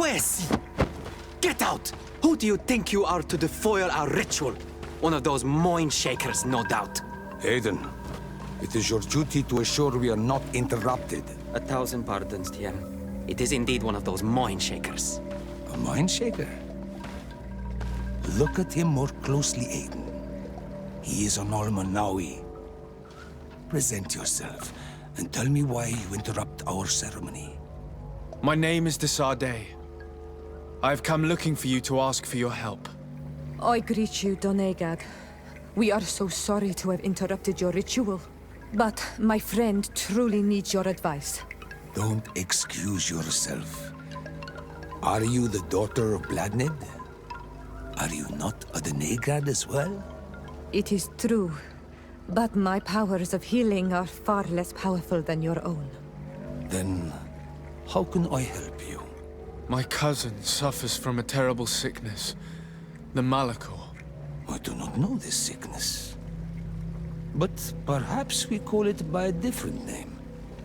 Quesi! Get out! Who do you think you are to defoil our ritual? One of those mind shakers, no doubt. Aiden, it is your duty to assure we are not interrupted. 1,000 pardons, Tien. It is indeed one of those mind shakers. A mind shaker? Look at him more closely, Aiden. He is an Almanawi. Present yourself, and tell me why you interrupt our ceremony. My name is Desade. I have come looking for you to ask for your help. I greet you, Donegad. We are so sorry to have interrupted your ritual. But my friend truly needs your advice. Don't excuse yourself. Are you the daughter of Bladned? Are you not a Donegad as well? It is true, but my powers of healing are far less powerful than your own. Then, how can I help you? My cousin suffers from a terrible sickness, the Malachor. I do not know this sickness. But perhaps we call it by a different name.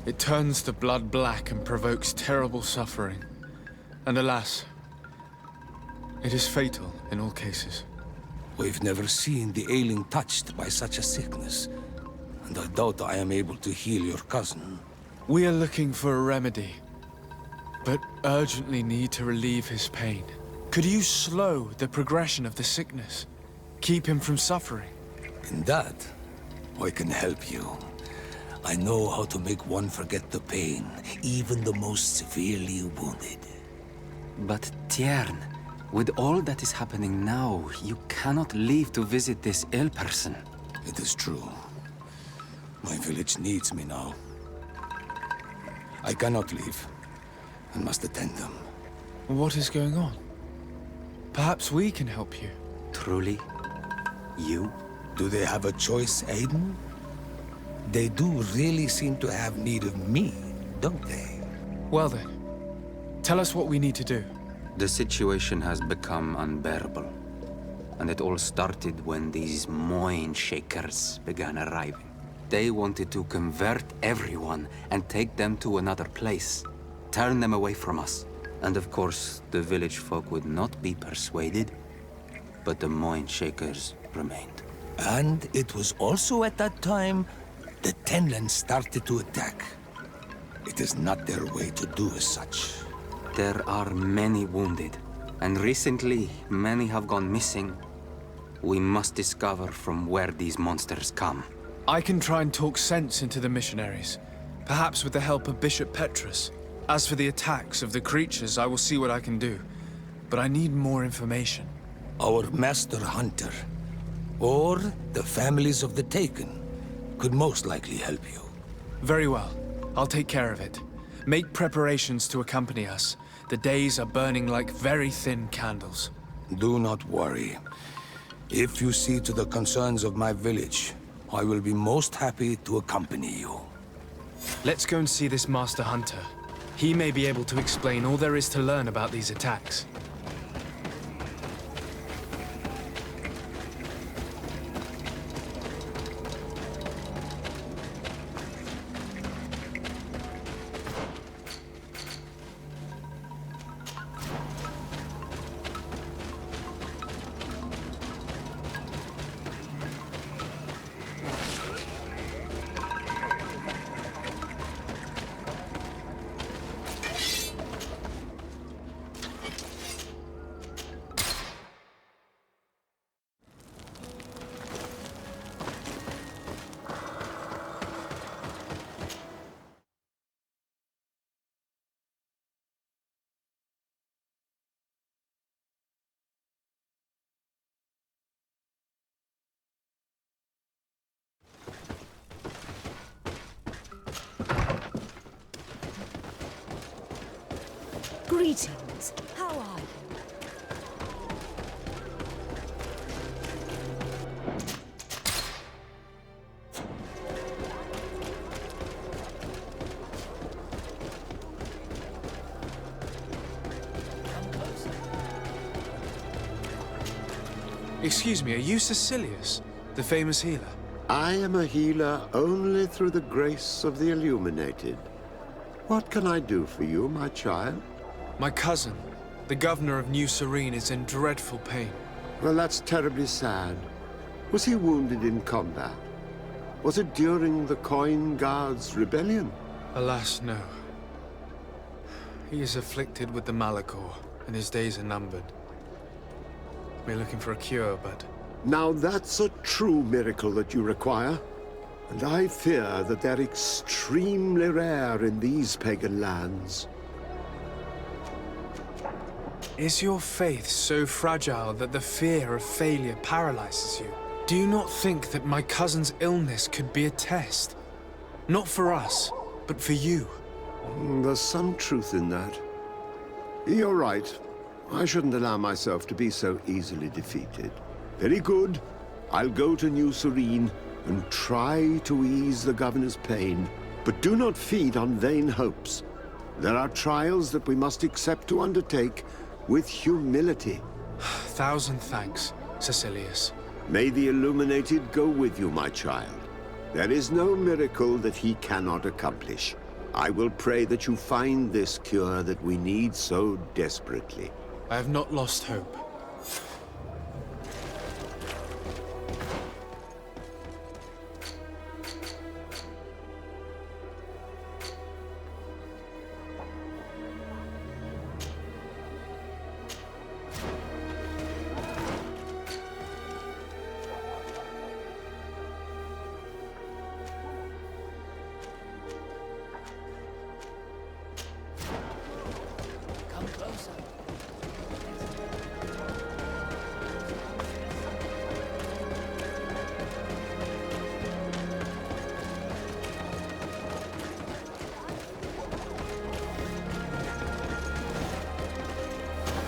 It turns the blood black and provokes terrible suffering. And alas, it is fatal in all cases. We've never seen the ailing touched by such a sickness, and I doubt I am able to heal your cousin. We are looking for a remedy, but urgently need to relieve his pain. Could you slow the progression of the sickness? Keep him from suffering? In that, I can help you. I know how to make one forget the pain, even the most severely wounded. But Tiern, with all that is happening now, you cannot leave to visit this ill person. It is true. My village needs me now. I cannot leave. I must attend them. What is going on? Perhaps we can help you. Truly? You? Do they have a choice, Aiden? They do really seem to have need of me, don't they? Well then, tell us what we need to do. The situation has become unbearable. And it all started when these mind shakers began arriving. They wanted to convert everyone and take them to another place. Turn them away from us. And of course, the village folk would not be persuaded. But the mind shakers remained. And it was also at that time the Tenland started to attack. It is not their way to do as such. There are many wounded, and recently many have gone missing. We must discover from where these monsters come. I can try and talk sense into the missionaries, perhaps with the help of Bishop Petrus. As for the attacks of the creatures, I will see what I can do. But I need more information. Our master hunter, or the families of the Taken, could most likely help you. Very well. I'll take care of it. Make preparations to accompany us. The days are burning like very thin candles. Do not worry. If you see to the concerns of my village, I will be most happy to accompany you. Let's go and see this Master Hunter. He may be able to explain all there is to learn about these attacks. Greetings. How are you? Excuse me, are you Cecilius, the famous healer? I am a healer only through the grace of the illuminated. What can I do for you, my child? My cousin, The governor of New Serene is in dreadful pain. Well, that's terribly sad. Was he wounded in combat? Was it during the Coin Guards' rebellion? Alas, no. He is afflicted with the Malachor, and his days are numbered. We're looking for a cure, but... Now that's a true miracle that you require. And I fear that they're extremely rare in these pagan lands. Is your faith so fragile that the fear of failure paralyzes you? Do you not think that my cousin's illness could be a test? Not for us, but for you. There's some truth in that. You're right. I shouldn't allow myself to be so easily defeated. Very good. I'll go to New Serene and try to ease the governor's pain. But do not feed on vain hopes. There are trials that we must accept to undertake with humility. Thousand thanks, Cecilius. May the Illuminated go with you, my child. There is no miracle that he cannot accomplish. I will pray that you find this cure that we need so desperately. I have not lost hope.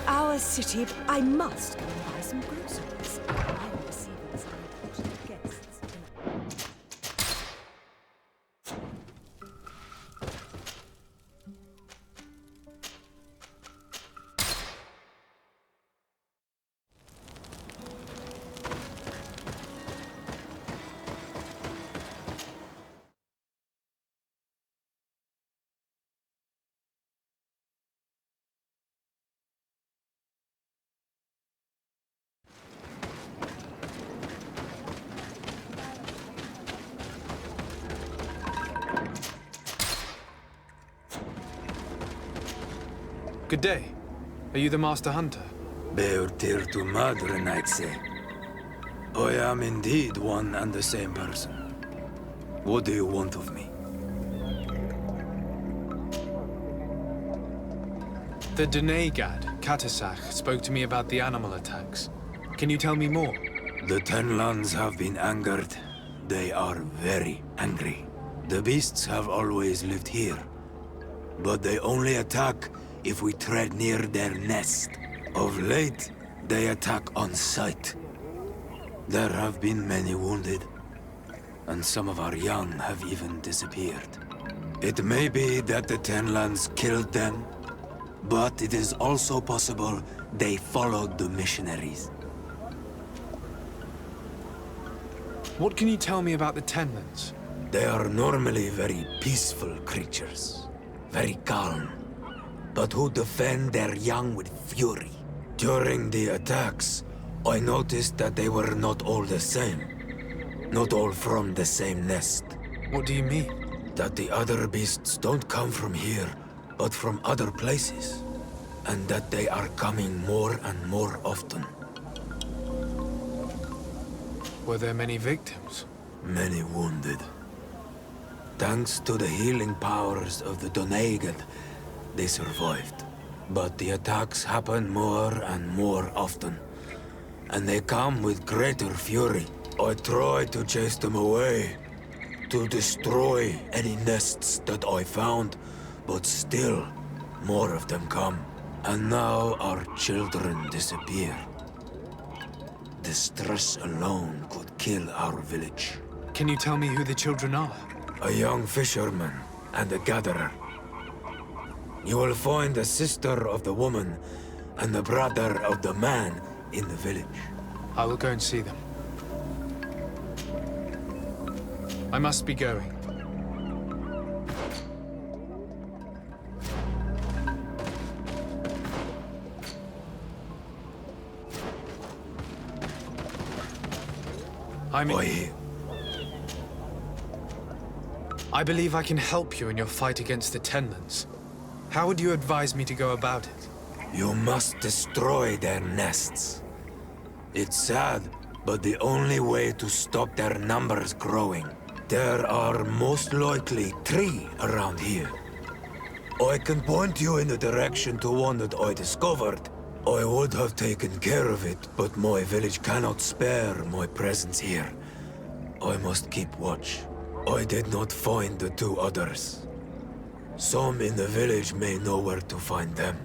Our city, I must go and buy some groceries. I'm receiving some important guests tonight. Good day. Are you the Master Hunter? Beortir to Madren, I'd say. I am indeed one and the same person. What do you want of me? The Donegad, Katasach, spoke to me about the animal attacks. Can you tell me more? The Ten Lands have been angered. They are very angry. The beasts have always lived here. But they only attack if we tread near their nest. Of late, they attack on sight. There have been many wounded, and some of our young have even disappeared. It may be that the Ten Lands killed them, but it is also possible they followed the missionaries. What can you tell me about the Tenlands? They are normally very peaceful creatures, very calm, but who defend their young with fury. During the attacks, I noticed that they were not all the same. Not all from the same nest. What do you mean? That the other beasts don't come from here, but from other places. And that they are coming more and more often. Were there many victims? Many wounded. Thanks to the healing powers of the Donegad, they survived. But the attacks happen more and more often. And they come with greater fury. I try to chase them away, to destroy any nests that I found, but still, more of them come. And now our children disappear. The stress alone could kill our village. Can you tell me who the children are? A young fisherman and a gatherer. You will find the sister of the woman and the brother of the man in the village. I will go and see them. I must be going. I believe I can help you in your fight against the Tenlands. How would you advise me to go about it? You must destroy their nests. It's sad, but the only way to stop their numbers growing. There are most likely 3 around here. I can point you in the direction to one that I discovered. I would have taken care of it, but my village cannot spare my presence here. I must keep watch. I did not find the 2 others. Some in the village may know where to find them.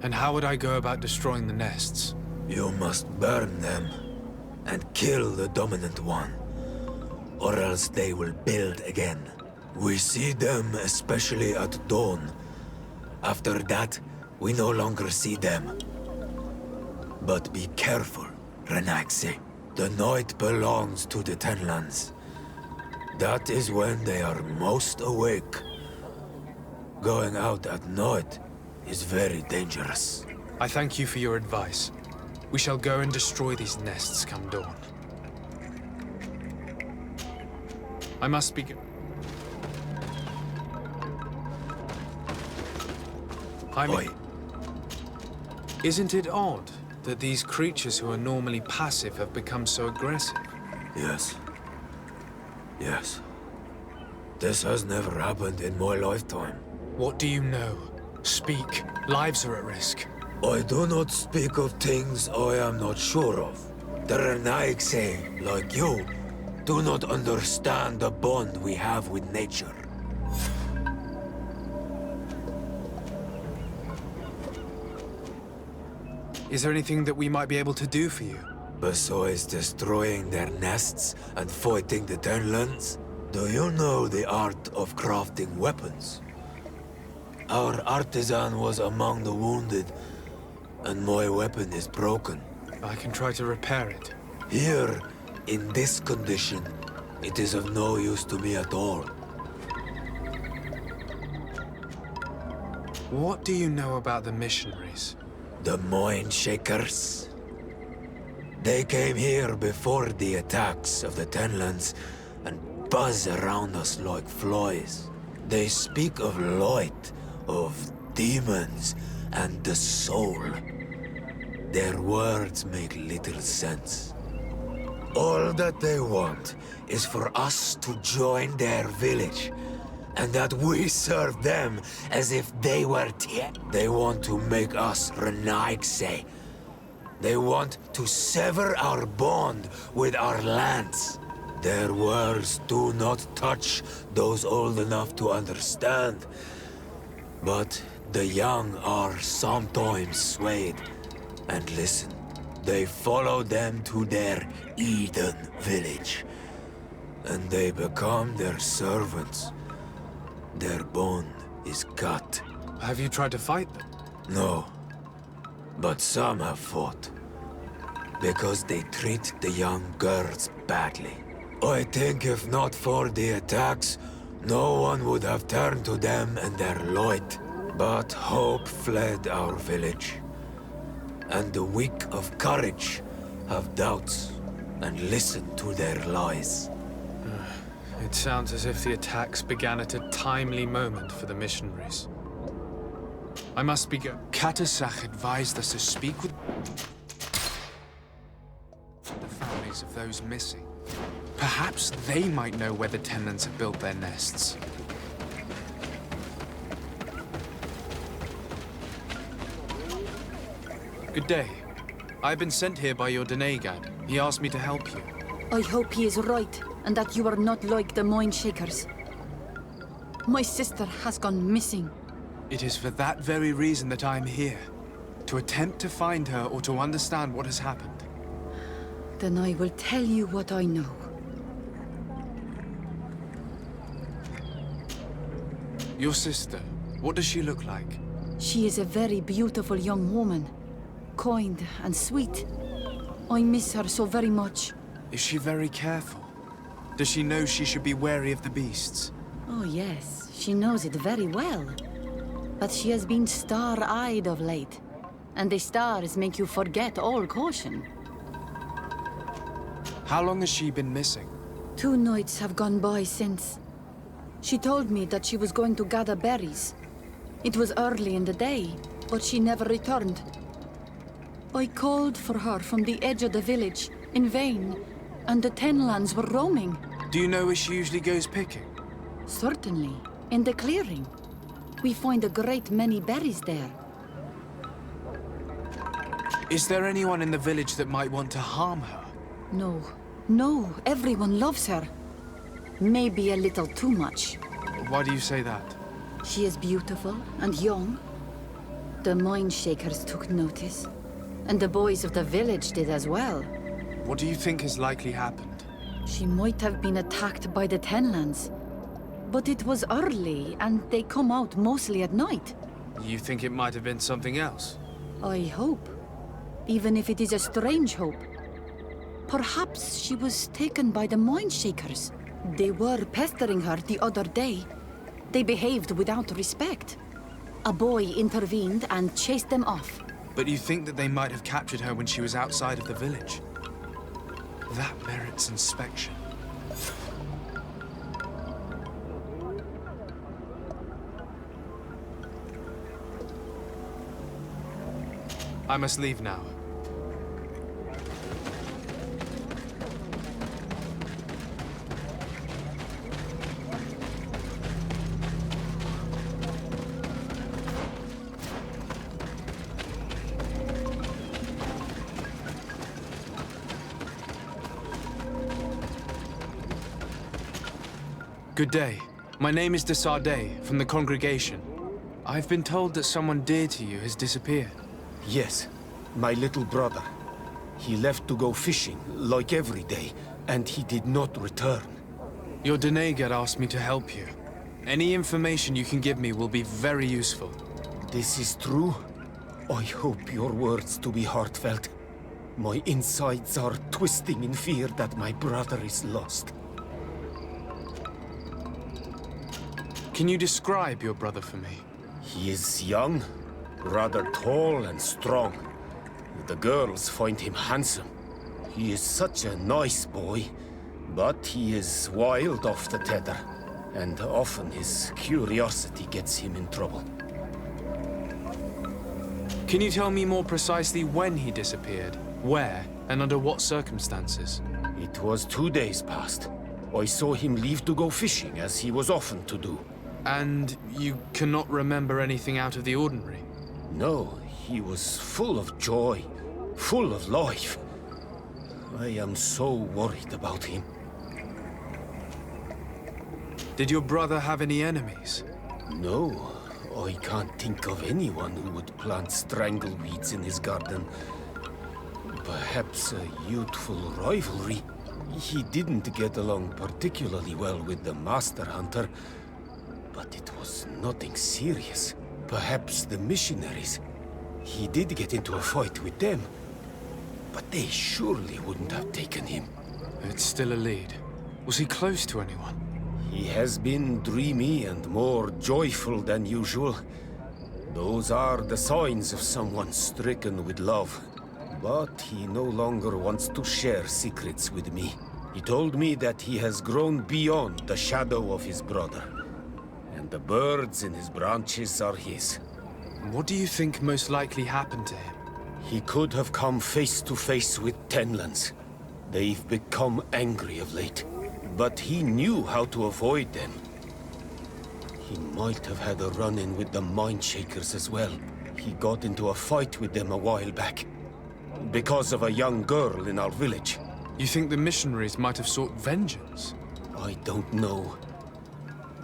And how would I go about destroying the nests? You must burn them and kill the dominant one, or else they will build again. We see them especially at dawn. After that, we no longer see them. But be careful, Renaxe. The night belongs to the Tenlands. That is when they are most awake. Going out at night is very dangerous. I thank you for your advice. We shall go and destroy these nests come dawn. I must be... Oi. Isn't it odd that these creatures who are normally passive have become so aggressive? Yes. Yes. This has never happened in my lifetime. What do you know? Speak. Lives are at risk. I do not speak of things I am not sure of. The Renaigse, like you, do not understand the bond we have with nature. Is there anything that we might be able to do for you? Besides destroying their nests and fighting the Tenlands, do you know the art of crafting weapons? Our artisan was among the wounded, and my weapon is broken. I can try to repair it. Here, in this condition, it is of no use to me at all. What do you know about the missionaries? The Mind Shakers. They came here before the attacks of the Tenlands and buzz around us like flies. They speak of light, of demons, and the soul. Their words make little sense. All that they want is for us to join their village, and that we serve them as if they were They want to make us Renaigse. They want to sever our bond with our lands. Their words do not touch those old enough to understand. But the young are sometimes swayed and listen. They follow them to their Eden village, and they become their servants. Their bond is cut. Have you tried to fight them? No, but some have fought. Because they treat the young girls badly. I think if not for the attacks, no one would have turned to them and their light. But hope fled our village. And the weak of courage have doubts and listen to their lies. It sounds as if the attacks began at a timely moment for the missionaries. I must be Katasach advised us to speak with the families of those missing. Perhaps they might know where the Tenlands have built their nests. Good day. I've been sent here by your Donegad. He asked me to help you. I hope he is right, and that you are not like the Mind Shakers. My sister has gone missing. It is for that very reason that I'm here. To attempt to find her or to understand what has happened. Then I will tell you what I know. Your sister, what does she look like? She is a very beautiful young woman. Kind and sweet. I miss her so very much. Is she very careful? Does she know she should be wary of the beasts? Oh yes, she knows it very well. But she has been star-eyed of late. And the stars make you forget all caution. How long has she been missing? 2 nights have gone by since. She told me that she was going to gather berries. It was early in the day, but she never returned. I called for her from the edge of the village, in vain, and the Tenlands were roaming. Do you know where she usually goes picking? Certainly, in the clearing. We find a great many berries there. Is there anyone in the village that might want to harm her? No, everyone loves her. Maybe a little too much. Why do you say that? She is beautiful and young. The mine shakers took notice, and the boys of the village did as well. What do you think has likely happened? She might have been attacked by the Tenlands, but it was early, and they come out mostly at night. You think it might have been something else? I hope, even if it is a strange hope. Perhaps she was taken by the mine shakers. They were pestering her the other day. They behaved without respect. A boy intervened and chased them off. But you think that they might have captured her when she was outside of the village? That merits inspection. I must leave now. Good day. My name is de Sardet, from the congregation. I've been told that someone dear to you has disappeared. Yes, my little brother. He left to go fishing, like every day, and he did not return. Your Donegal asked me to help you. Any information you can give me will be very useful. This is true? I hope your words to be heartfelt. My insides are twisting in fear that my brother is lost. Can you describe your brother for me? He is young, rather tall and strong. The girls find him handsome. He is such a nice boy, but he is wild off the tether, and often his curiosity gets him in trouble. Can you tell me more precisely when he disappeared, where, and under what circumstances? It was 2 days past. I saw him leave to go fishing, as he was often to do. And you cannot remember anything out of the ordinary? No, he was full of joy, full of life. I am so worried about him. Did your brother have any enemies? No, I can't think of anyone who would plant strangleweeds in his garden. Perhaps a youthful rivalry. He didn't get along particularly well with the Master Hunter, but it was nothing serious. Perhaps the missionaries. He did get into a fight with them, but they surely wouldn't have taken him. It's still a lead. Was he close to anyone? He has been dreamy and more joyful than usual. Those are the signs of someone stricken with love. But he no longer wants to share secrets with me. He told me that he has grown beyond the shadow of his brother. And the birds in his branches are his. What do you think most likely happened to him? He could have come face to face with Tenlands. They've become angry of late. But he knew how to avoid them. He might have had a run-in with the mine shakers as well. He got into a fight with them a while back. Because of a young girl in our village. You think the missionaries might have sought vengeance? I don't know.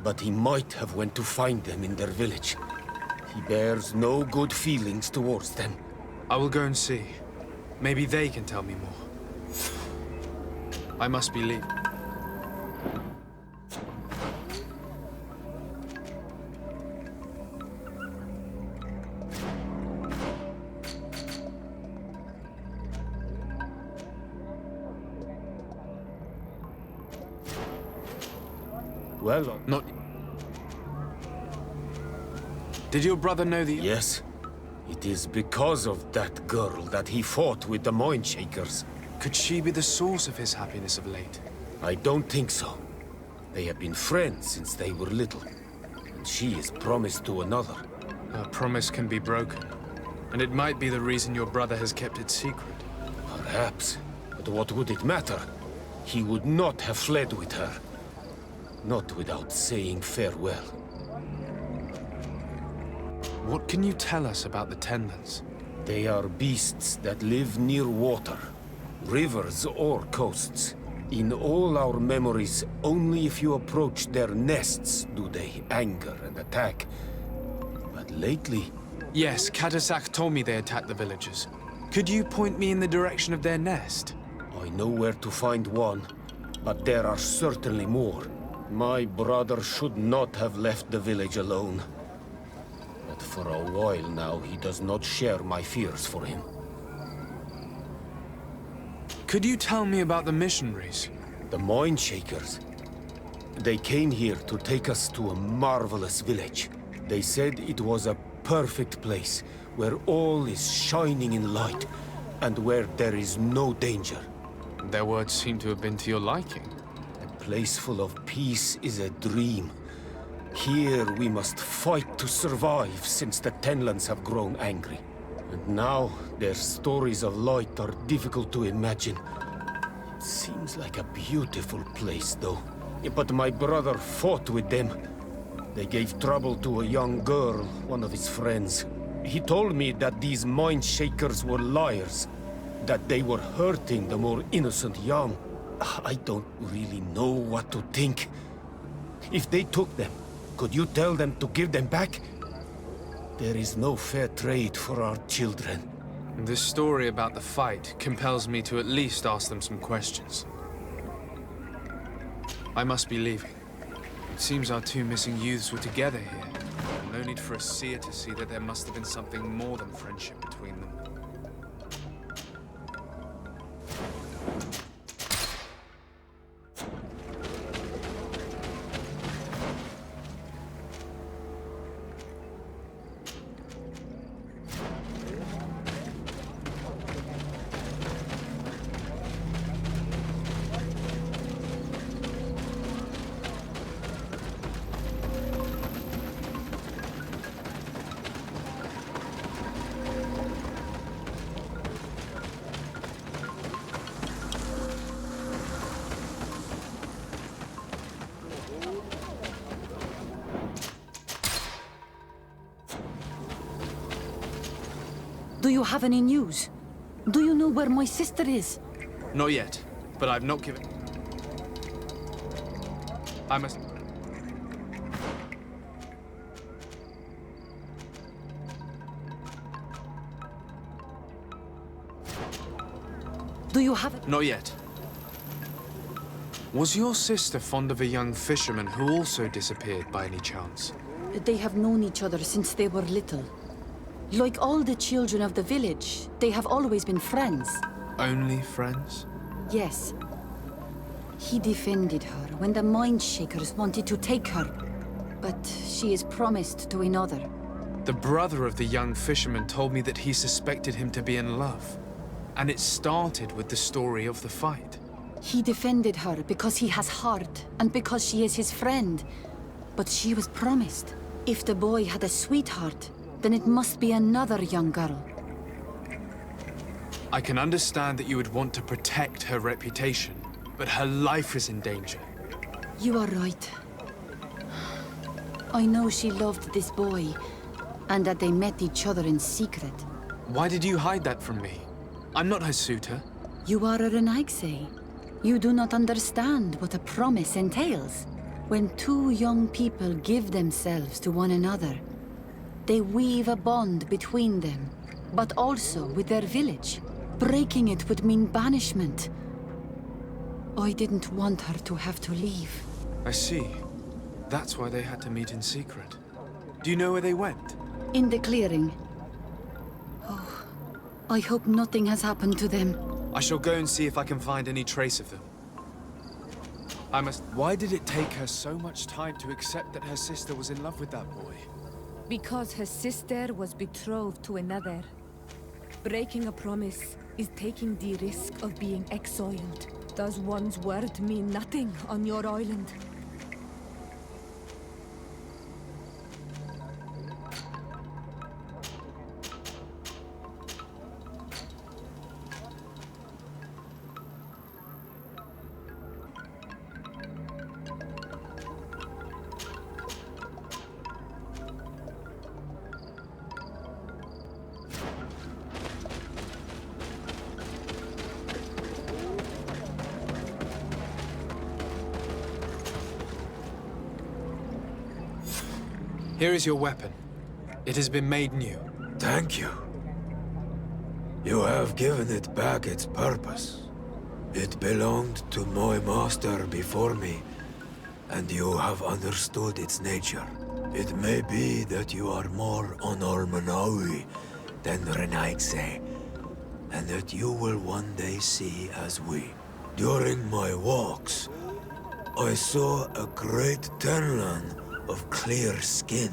But he might have went to find them in their village. He bears no good feelings towards them. I will go and see. Maybe they can tell me more. I must be leaving. Well, Not... Did your brother know the... yes. It is because of that girl that he fought with the mine shakers. Could she be the source of his happiness of late? I don't think so. They have been friends since they were little. And she is promised to another. A promise can be broken. And it might be the reason your brother has kept it secret. Perhaps. But what would it matter? He would not have fled with her. Not without saying farewell. What can you tell us about the Tenlans? They are beasts that live near water, rivers or coasts. In all our memories, only if you approach their nests do they anger and attack. But lately... Yes, Katasak told me they attacked the villagers. Could you point me in the direction of their nest? I know where to find one, but there are certainly more. My brother should not have left the village alone. But for a while now, he does not share my fears for him. Could you tell me about the missionaries? The Mind Shakers. They came here to take us to a marvelous village. They said it was a perfect place, where all is shining in light, and where there is no danger. Their words seem to have been to your liking. A place full of peace is a dream. Here we must fight to survive, since the Tenlans have grown angry. And now, their stories of light are difficult to imagine. It seems like a beautiful place, though. But my brother fought with them. They gave trouble to a young girl, one of his friends. He told me that these Mind Shakers were liars, that they were hurting the more innocent young. I don't really know what to think. If they took them, could you tell them to give them back? There is no fair trade for our children. This story about the fight compels me to at least ask them some questions. I must be leaving. It seems our two missing youths were together here. No need for a seer to see that there must have been something more than friendship between them. Do you have any news? Do you know where my sister is? Not yet, but I've not given... I must... Do you have... Not yet. Was your sister fond of a young fisherman who also disappeared by any chance? They have known each other since they were little. Like all the children of the village, they have always been friends. Only friends? Yes. He defended her when the Mind Shakers wanted to take her. But she is promised to another. The brother of the young fisherman told me that he suspected him to be in love. And it started with the story of the fight. He defended her because he has heart, and because she is his friend. But she was promised. If the boy had a sweetheart, then it must be another young girl. I can understand that you would want to protect her reputation, but her life is in danger. You are right. I know she loved this boy, and that they met each other in secret. Why did you hide that from me? I'm not her suitor. You are a Renaigse. You do not understand what a promise entails. When two young people give themselves to one another, they weave a bond between them, but also with their village. Breaking it would mean banishment. I didn't want her to have to leave. I see. That's why they had to meet in secret. Do you know where they went? In the clearing. Oh, I hope nothing has happened to them. I shall go and see if I can find any trace of them. I must... Why did it take her so much time to accept that her sister was in love with that boy? Because her sister was betrothed to another. Breaking a promise is taking the risk of being exiled. Does one's word mean nothing on your island? Here is your weapon. It has been made new. Thank you. You have given it back its purpose. It belonged to my master before me, and you have understood its nature. It may be that you are more on Almanawi than Renaigse, and that you will one day see as we. During my walks, I saw a great Tenlan of clear skin.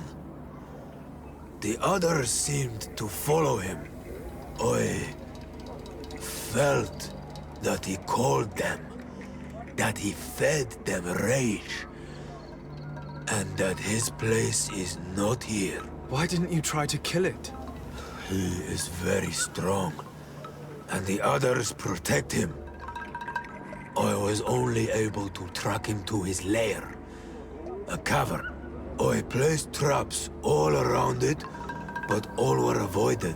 The others seemed to follow him. I felt that he called them, that he fed them rage, and that his place is not here. Why didn't you try to kill it? He is very strong, and the others protect him. I was only able to track him to his lair, a cavern. I placed traps all around it, but all were avoided.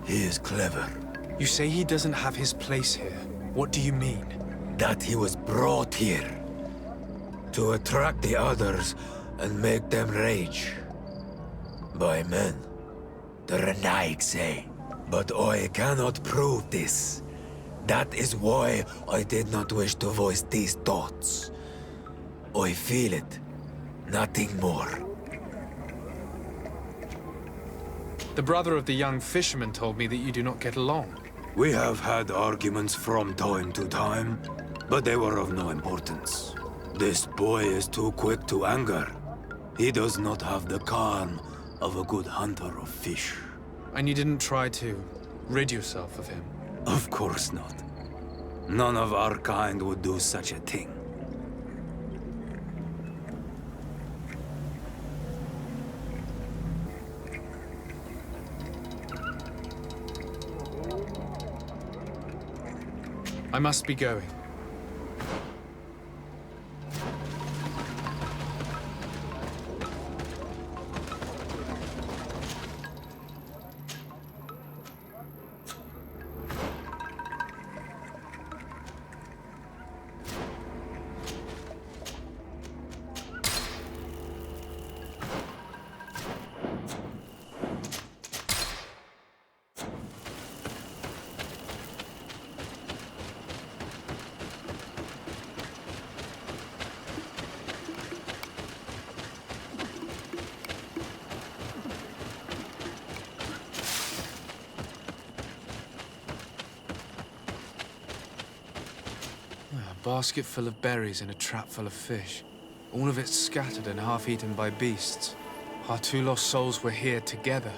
He is clever. You say he doesn't have his place here. What do you mean? That he was brought here to attract the others and make them rage. By men, the Renaig say. But I cannot prove this. That is why I did not wish to voice these thoughts. I feel it. Nothing more. The brother of the young fisherman told me that you do not get along. We have had arguments from time to time, but they were of no importance. This boy is too quick to anger. He does not have the calm of a good hunter of fish. And you didn't try to rid yourself of him? Of course not. None of our kind would do such a thing. I must be going. A basket full of berries and a trap full of fish. All of it scattered and half-eaten by beasts. Our two lost souls were here together.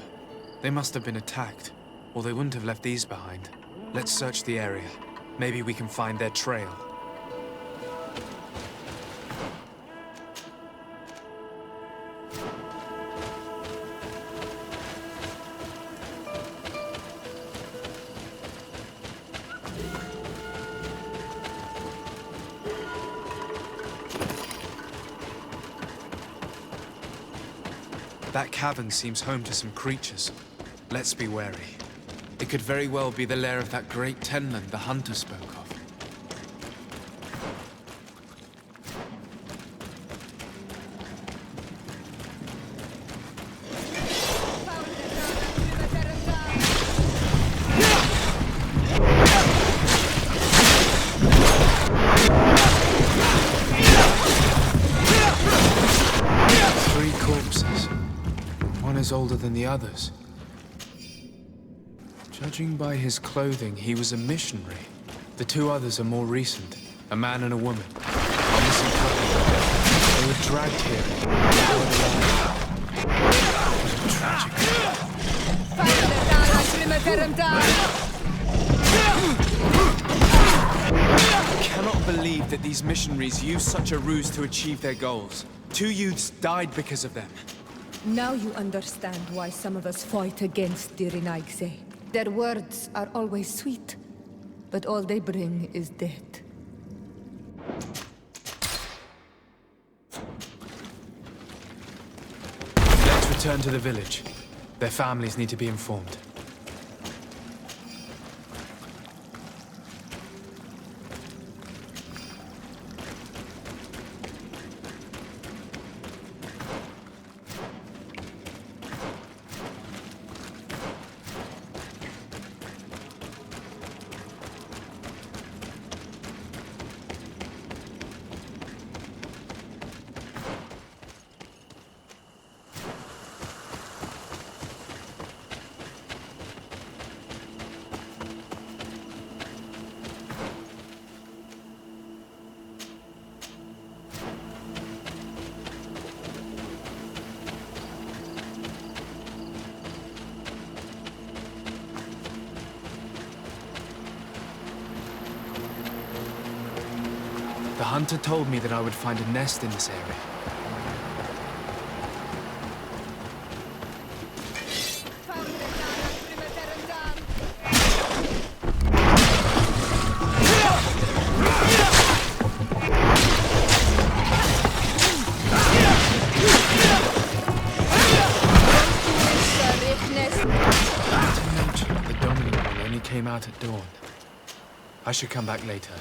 They must have been attacked, or they wouldn't have left these behind. Let's search the area. Maybe we can find their trail. That cavern seems home to some creatures. Let's be wary. It could very well be the lair of that great Tenland the hunter spoke of. Older than the others. Judging by his clothing, he was a missionary. The two others are more recent, a man and a woman. A missing couple. They were dragged here. What a tragic. these missionaries used such a ruse to achieve their goals. 2 youths died because of them. Now you understand why some of us fight against the Renaigse. Their words are always sweet, but all they bring is death. Let's return to the village. Their families need to be informed. The hunter told me that I would find a nest in this area. The dominant one only came out at dawn. I should come back later.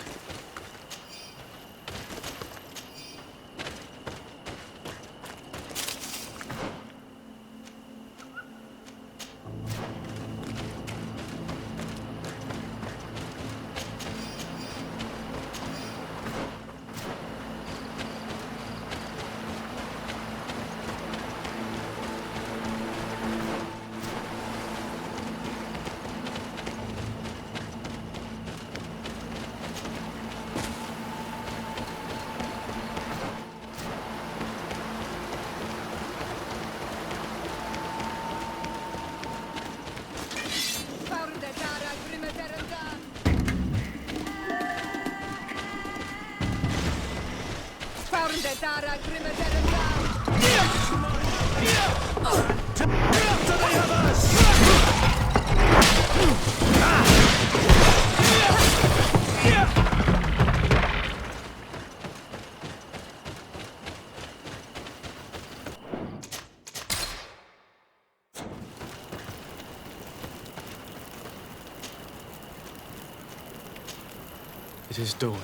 It is dawn,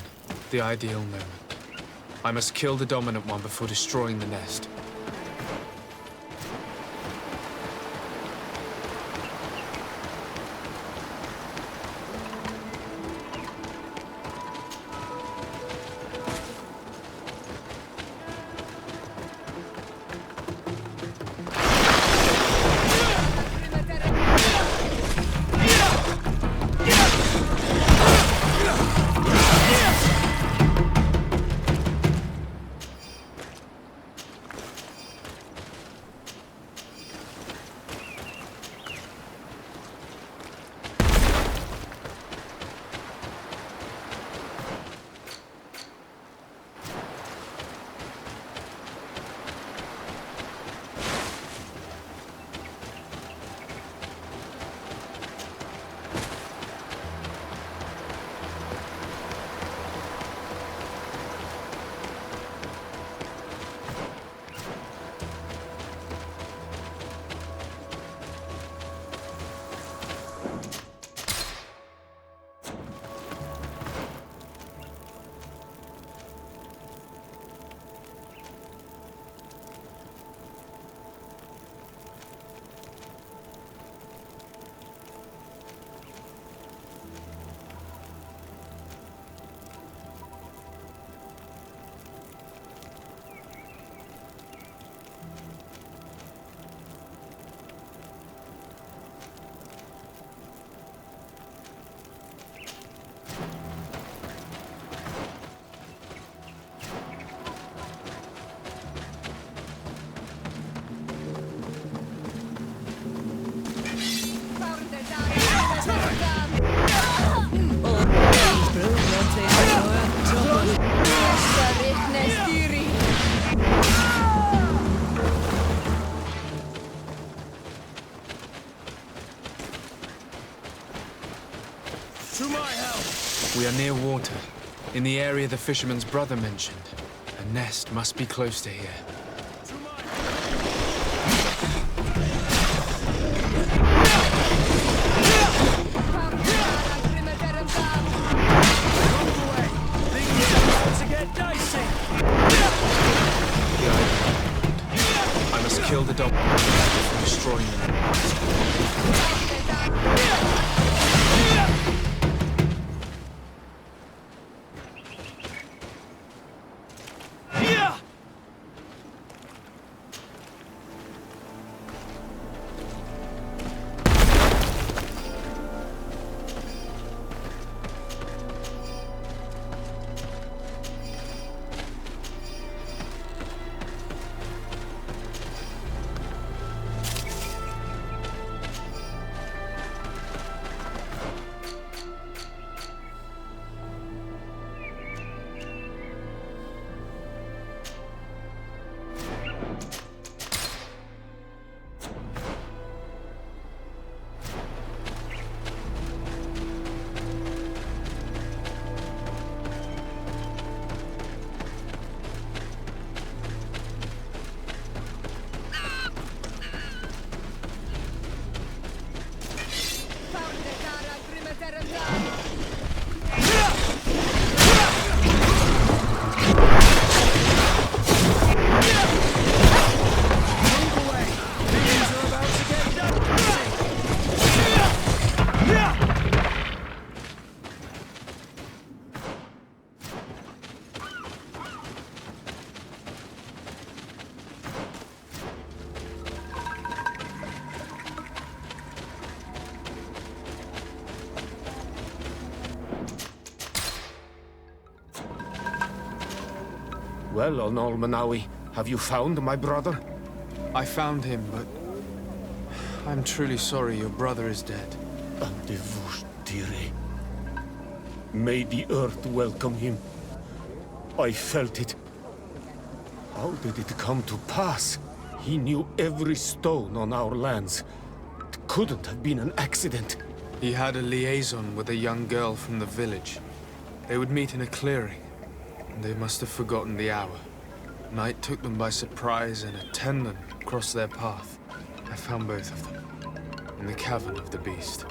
the ideal moment. I must kill the dominant one before destroying the nest. To my help! We are near water, in the area the fisherman's brother mentioned. A nest must be close to here. I must kill the dog before destroying them. Well, Onol Manawi, have you found my brother? I found him, but I'm truly sorry your brother is dead. Andivushtire. May the earth welcome him. I felt it. How did it come to pass? He knew every stone on our lands. It couldn't have been an accident. He had a liaison with a young girl from the village. They would meet in a clearing, and they must have forgotten the hour. Night took them by surprise, and a Tenlin crossed their path. I found both of them, in the cavern of the beast.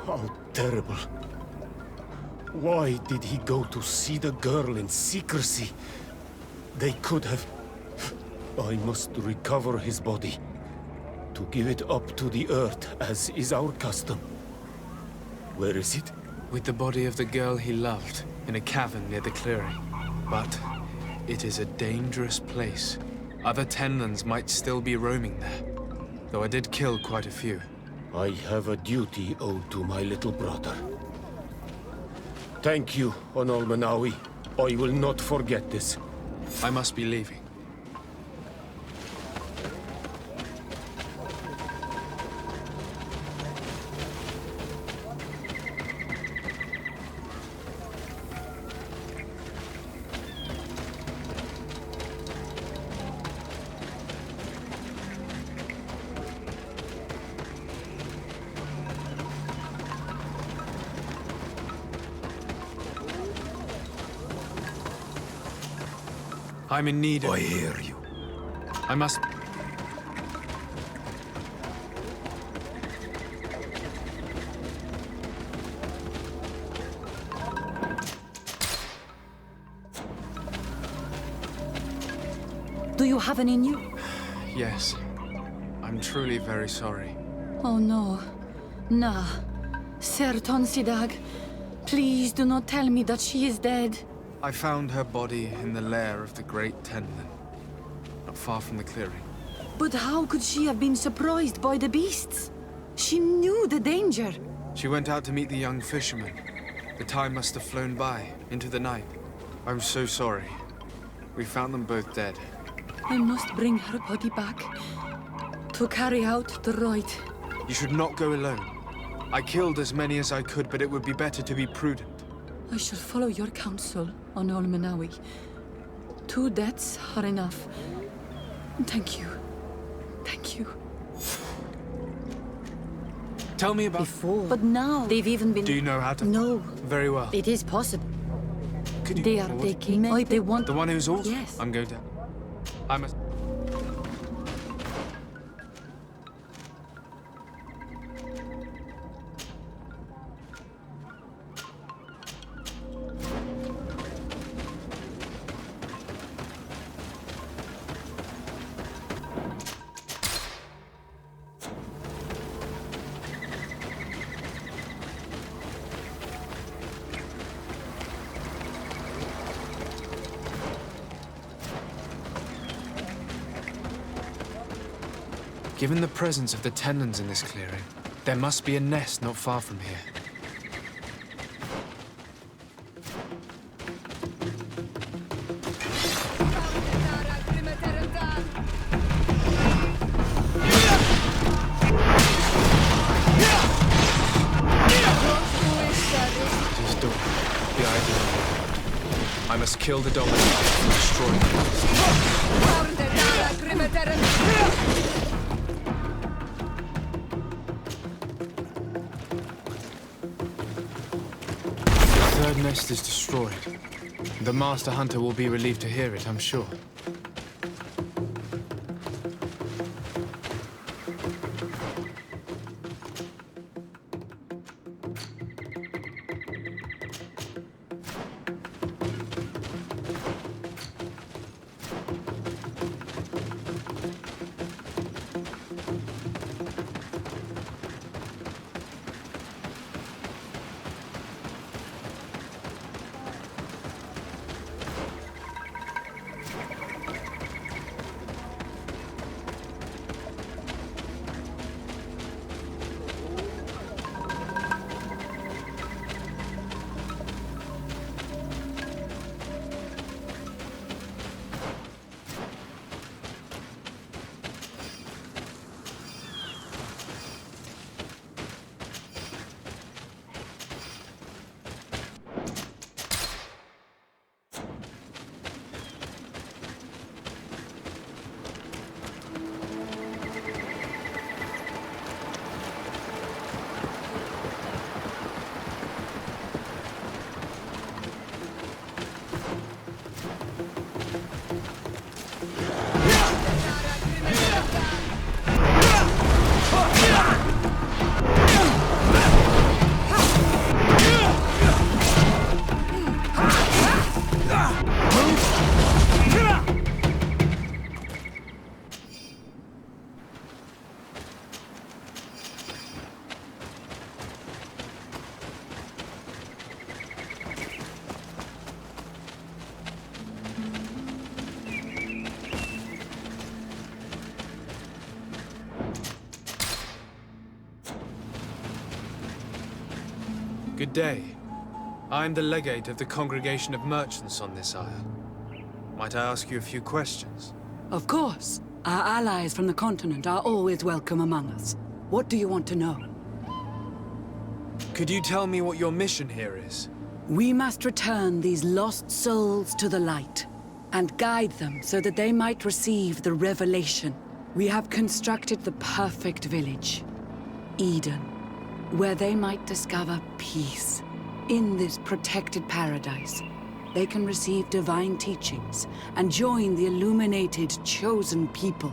How terrible. Why did he go to see the girl in secrecy? They could have... I must recover his body, to give it up to the earth, as is our custom. Where is it? With the body of the girl he loved, in a cavern near the clearing. But it is a dangerous place. Other Tenlins might still be roaming there, though I did kill quite a few. I have a duty owed to my little brother. Thank you, Onol Manawi. I will not forget this. I must be leaving. I'm in need of... I hear you. I must... Do you have any news? Yes. I'm truly very sorry. Oh no. Nah. Ser Tonsidag, please do not tell me that she is dead. I found her body in the lair of the great Tenlin, not far from the clearing. But how could she have been surprised by the beasts? She knew the danger. She went out to meet the young fisherman. The time must have flown by, into the night. I'm so sorry. We found them both dead. I must bring her body back to carry out the rite. You should not go alone. I killed as many as I could, but it would be better to be prudent. I shall follow your counsel, Onol Manawi. 2 deaths are enough. Thank you. Thank you. Tell me about... Before. But now they've even been... Do you know how to... No. Very well. It is possible. Could you... They are taking... They want... The one who's also... Yes. I'm going to... I must... Given the presence of the Tenlans in this clearing, there must be a nest not far from here. It is dawn. The ideal. I must kill the dominant and destroy the The third nest is destroyed. The Master Hunter will be relieved to hear it, I'm sure. Good day. I am the legate of the congregation of merchants on this isle. Might I ask you a few questions? Of course. Our allies from the continent are always welcome among us. What do you want to know? Could you tell me what your mission here is? We must return these lost souls to the light, and guide them so that they might receive the revelation. We have constructed the perfect village, Eden, where they might discover peace. In this protected paradise, they can receive divine teachings and join the illuminated, chosen people.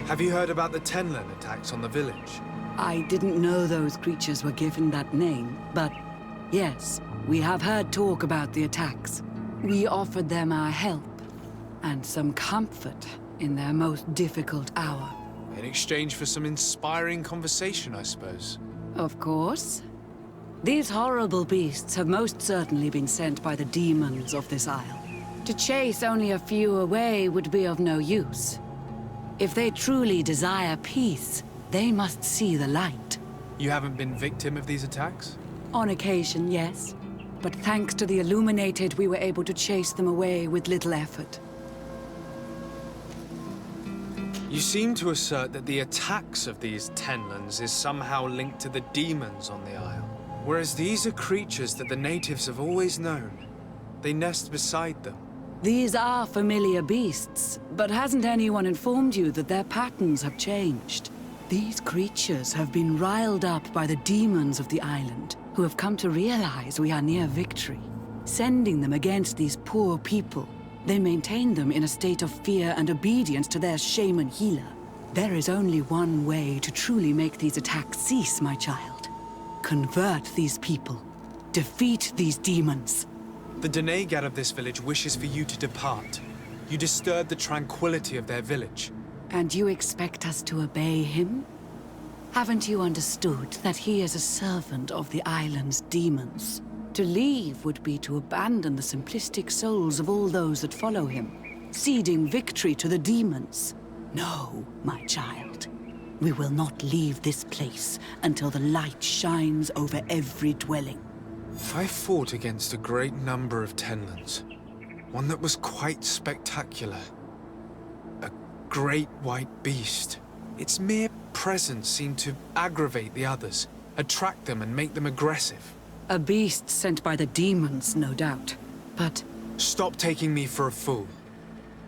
Have you heard about the Tenlan attacks on the village? I didn't know those creatures were given that name, but yes, we have heard talk about the attacks. We offered them our help and some comfort in their most difficult hour. In exchange for some inspiring conversation, I suppose. Of course. These horrible beasts have most certainly been sent by the demons of this isle. To chase only a few away would be of no use. If they truly desire peace, they must see the light. You haven't been victim of these attacks? On occasion, yes. But thanks to the Illuminated, we were able to chase them away with little effort. You seem to assert that the attacks of these Tenlans is somehow linked to the demons on the isle. Whereas these are creatures that the natives have always known. They nest beside them. These are familiar beasts, but hasn't anyone informed you that their patterns have changed? These creatures have been riled up by the demons of the island, who have come to realize we are near victory. Sending them against these poor people, they maintain them in a state of fear and obedience to their shaman healer. There is only one way to truly make these attacks cease, my child. Convert these people. Defeat these demons. The Doneigad of this village wishes for you to depart. You disturb the tranquility of their village. And you expect us to obey him? Haven't you understood that he is a servant of the island's demons? To leave would be to abandon the simplistic souls of all those that follow him, ceding victory to the demons. No, my child. We will not leave this place until the light shines over every dwelling. I fought against a great number of Tenlands. One that was quite spectacular. A great white beast. Its mere presence seemed to aggravate the others, attract them and make them aggressive. A beast sent by the demons, no doubt. But... Stop taking me for a fool.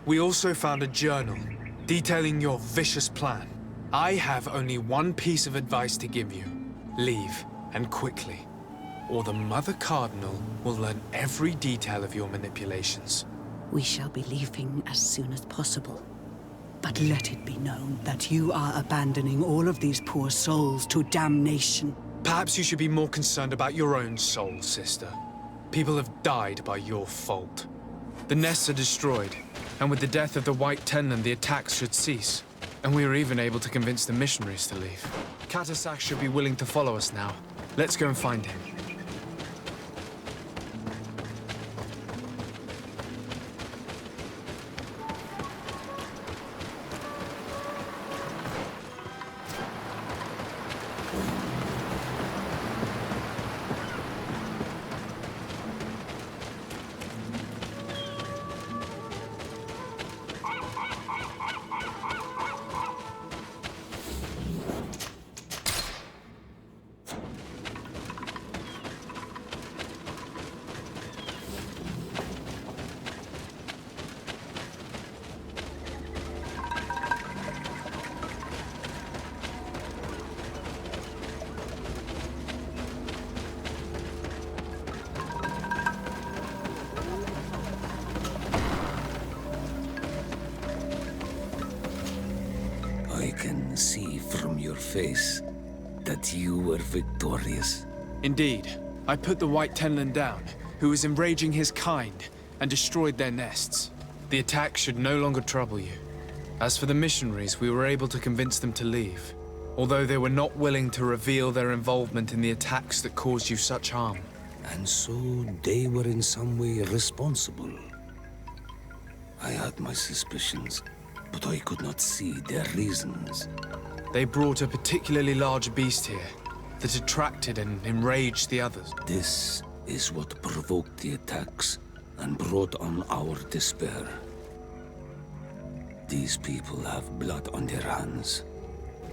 We also found a journal detailing your vicious plan. I have only one piece of advice to give you. Leave, and quickly. Or the Mother Cardinal will learn every detail of your manipulations. We shall be leaving as soon as possible. But let it be known that you are abandoning all of these poor souls to damnation. Perhaps you should be more concerned about your own soul, sister. People have died by your fault. The nests are destroyed, and with the death of the White Tenland, the attacks should cease. And we were even able to convince the missionaries to leave. Katasak should be willing to follow us now. Let's go and find him. I can see from your face that you were victorious. Indeed. I put the White Tenland down, who was enraging his kind, and destroyed their nests. The attack should no longer trouble you. As for the missionaries, we were able to convince them to leave, although they were not willing to reveal their involvement in the attacks that caused you such harm. And so they were in some way responsible. I had my suspicions, but I could not see their reasons. They brought a particularly large beast here that attracted and enraged the others. This is what provoked the attacks and brought on our despair. These people have blood on their hands.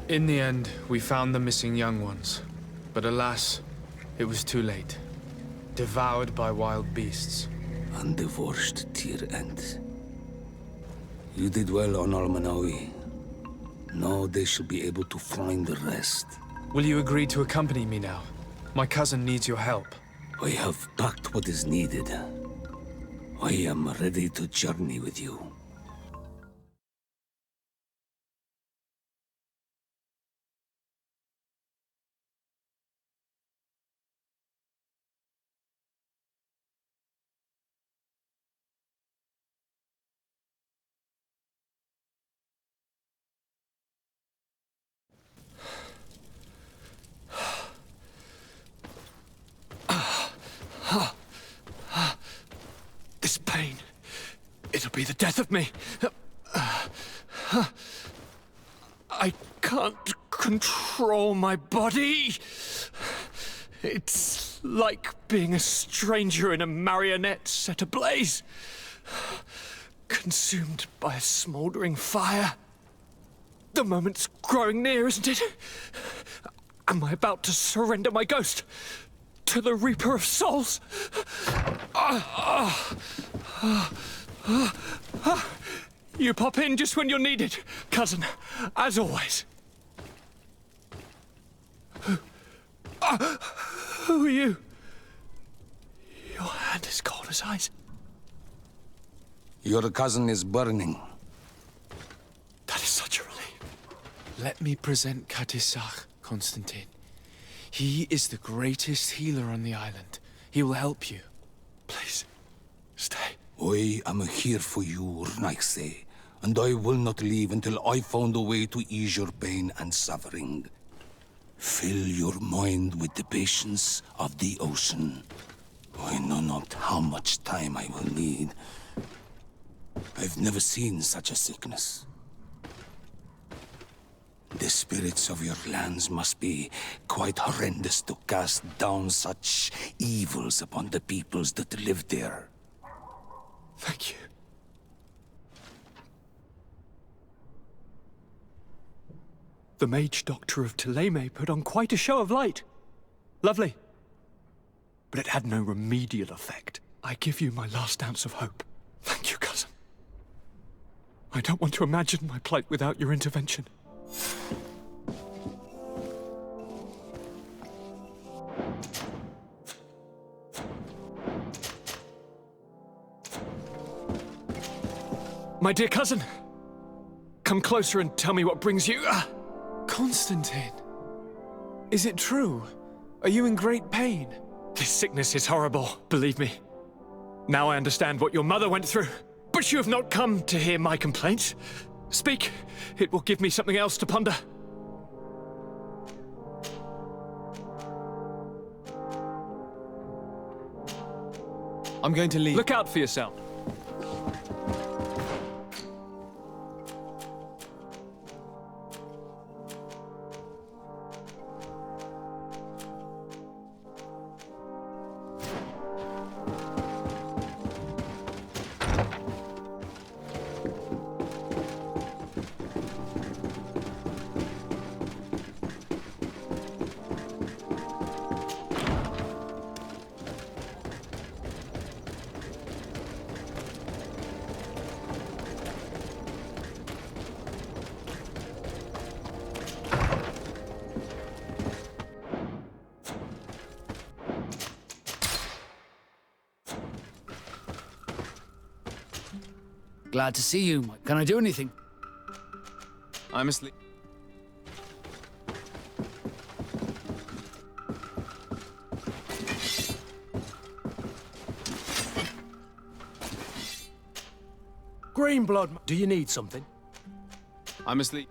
In the end, we found the missing young ones. But alas, it was too late. Devoured by wild beasts. And divorced to your end. You did well on Almanawi. Now they shall be able to find the rest. Will you agree to accompany me now? My cousin needs your help. I have packed what is needed. I am ready to journey with you. This pain, it'll be the death of me. I can't control my body. It's like being a stranger in a marionette set ablaze. Consumed by a smoldering fire. The moment's growing near, isn't it? Am I about to surrender my ghost to the Reaper of Souls? You pop in just when you're needed, cousin, as always. Who are you? Your hand is cold as ice. Your cousin is burning. That is such a relief. Let me present Kadisach, Constantin. He is the greatest healer on the island. He will help you. Please, stay. I am here for you, Rnaigse, and I will not leave until I found a way to ease your pain and suffering. Fill your mind with the patience of the ocean. I know not how much time I will need. I've never seen such a sickness. The spirits of your lands must be quite horrendous to cast down such evils upon the peoples that live there. Thank you. The mage doctor of Teleme put on quite a show of light. Lovely. But it had no remedial effect. I give you my last ounce of hope. Thank you, cousin. I don't want to imagine my plight without your intervention. My dear cousin, come closer and tell me what brings you... Constantin, is it true? Are you in great pain? This sickness is horrible, believe me. Now I understand what your mother went through. But you have not come to hear my complaints. Speak, it will give me something else to ponder. I'm going to leave. Look out for yourself. Glad to see you. Can I do anything? I'm asleep. Greenblood, do you need something? I'm asleep.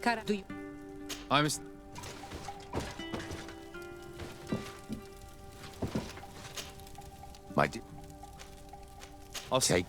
Kara, do you... I'm asleep. My dear. I'll Take